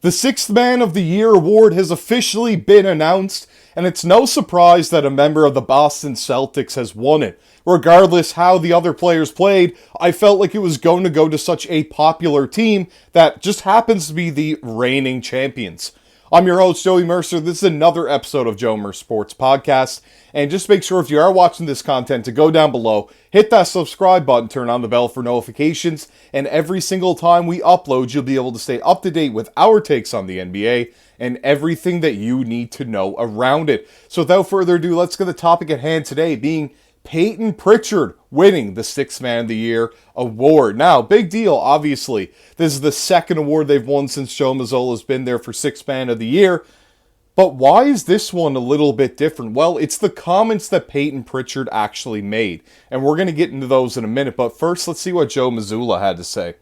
The Sixth Man of the Year award has officially been announced, and it's no surprise that a member of the Boston Celtics has won it. Regardless how the other players played, I felt like it was going to go to such a popular team that just happens to be the reigning champions. I'm your host, Joey Mercer. This is another episode of Joe Mercer Sports Podcast. And just make sure if you are watching this content to go down below, hit that subscribe button, turn on the bell for notifications, and every single time we upload, you'll be able to stay up to date with our takes on the NBA and everything that you need to know around it. So without further ado, let's get the topic at hand today being Payton Pritchard winning the Sixth Man of the Year award. Now, big deal, obviously. This is the second award they've won since Joe Mazzulla's been there for Sixth Man of the Year. But why is this one a little bit different? Well, it's the comments that Payton Pritchard actually made. And we're going to get into those in a minute. But first, let's see what Joe Mazzulla had to say.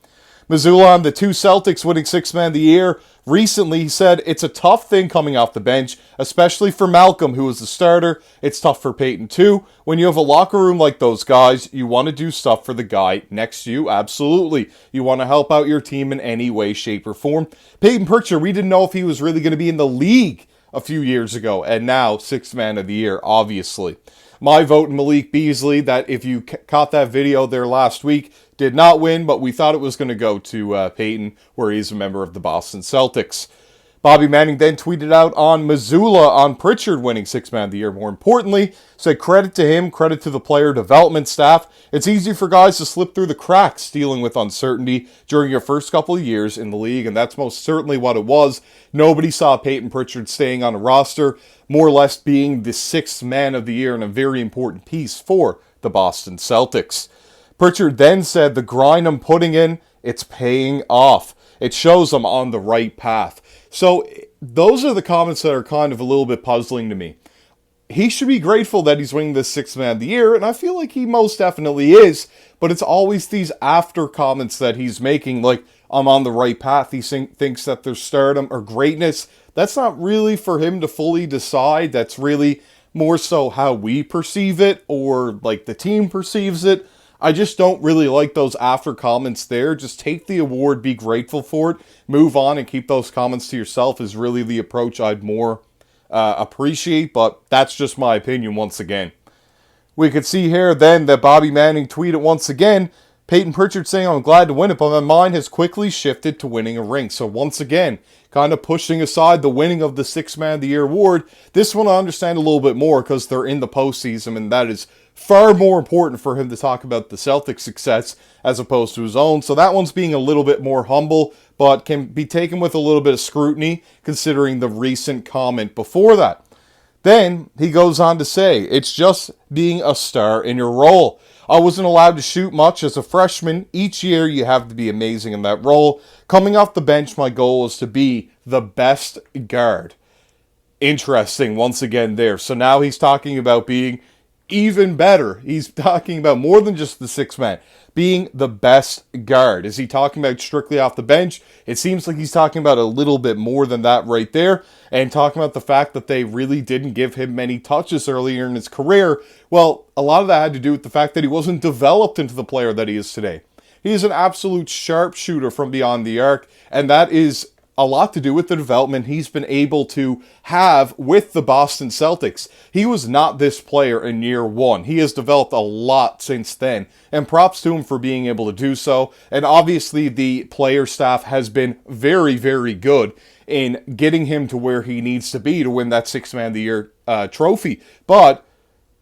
Mazzulla on the two Celtics winning Sixth Man of the Year. Recently, he said, it's a tough thing coming off the bench, especially for Malcolm, who was the starter. It's tough for Payton, too. When you have a locker room like those guys, you want to do stuff for the guy next to you. Absolutely. You want to help out your team in any way, shape, or form. Payton Pritchard, we didn't know if he was really going to be in the league a few years ago, and now Sixth Man of the Year, obviously. My vote in Malik Beasley, that if you caught that video there last week, did not win, but we thought it was going to go to Payton, where he's a member of the Boston Celtics. Bobby Manning then tweeted out on Mazzulla on Pritchard winning Sixth Man of the Year. More importantly, said credit to him, credit to the player development staff. It's easy for guys to slip through the cracks dealing with uncertainty during your first couple of years in the league, and that's most certainly what it was. Nobody saw Payton Pritchard staying on a roster, more or less being the Sixth Man of the Year and a very important piece for the Boston Celtics. Pritchard then said, the grind I'm putting in, it's paying off. It shows I'm on the right path. So those are the comments that are kind of a little bit puzzling to me. He should be grateful that he's winning this Sixth Man of the Year, and I feel like he most definitely is, but it's always these after comments that he's making, like, I'm on the right path. He thinks that there's stardom or greatness. That's not really for him to fully decide. That's really more so how we perceive it, or like the team perceives it. I just don't really like those after comments there. Just take the award, be grateful for it, move on, and keep those comments to yourself is really the approach I'd more appreciate, but that's just my opinion once again. We could see here then that Bobby Manning tweeted once again, Payton Pritchard saying, I'm glad to win it, but my mind has quickly shifted to winning a ring. So once again, kind of pushing aside the winning of the Sixth Man of the Year award. This one I understand a little bit more because they're in the postseason, and that is far more important for him to talk about the Celtics' success as opposed to his own. So that one's being a little bit more humble, but can be taken with a little bit of scrutiny considering the recent comment before that. Then he goes on to say, it's just being a star in your role. I wasn't allowed to shoot much as a freshman. Each year you have to be amazing in that role. Coming off the bench, my goal is to be the best guard. Interesting once again there. So now he's talking about being even better. He's talking about more than just the sixth man, being the best guard. Is he talking about strictly off the bench? It seems like he's talking about a little bit more than that right there, and talking about the fact that they really didn't give him many touches earlier in his career. Well, a lot of that had to do with the fact that he wasn't developed into the player that he is today. He is an absolute sharpshooter from beyond the arc, and that is a lot to do with the development he's been able to have with the Boston Celtics. He was not this player in year one. He has developed a lot since then, and props to him for being able to do so. And obviously the player staff has been very, very good in getting him to where he needs to be to win that Sixth Man of the Year trophy. But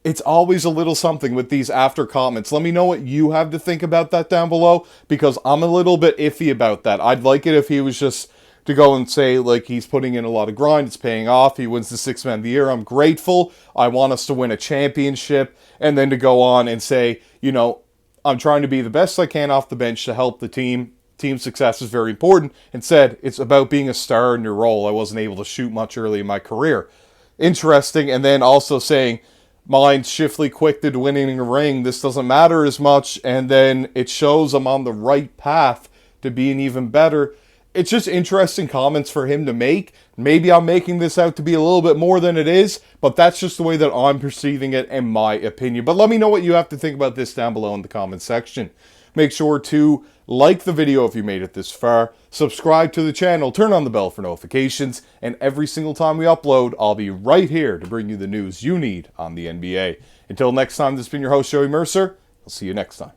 it's always a little something with these after comments. Let me know what you have to think about that down below, because I'm a little bit iffy about that. I'd like it if he was just to go and say, like, he's putting in a lot of grind, it's paying off, he wins the Sixth Man of the Year, I'm grateful, I want us to win a championship, and then to go on and say, you know, I'm trying to be the best I can off the bench to help the team. Team success is very important, and said, it's about being a star in your role. I wasn't able to shoot much early in my career. Interesting, and then also saying, mine's shiftly quick to winning a ring, this doesn't matter as much, and then it shows I'm on the right path to being even better. It's just interesting comments for him to make. Maybe I'm making this out to be a little bit more than it is, but that's just the way that I'm perceiving it in my opinion. But let me know what you have to think about this down below in the comment section. Make sure to like the video if you made it this far. subscribe to the channel, turn on the bell for notifications, and every single time we upload, I'll be right here to bring you the news you need on the NBA. Until next time, this has been your host, Joey Mercer. I'll see you next time.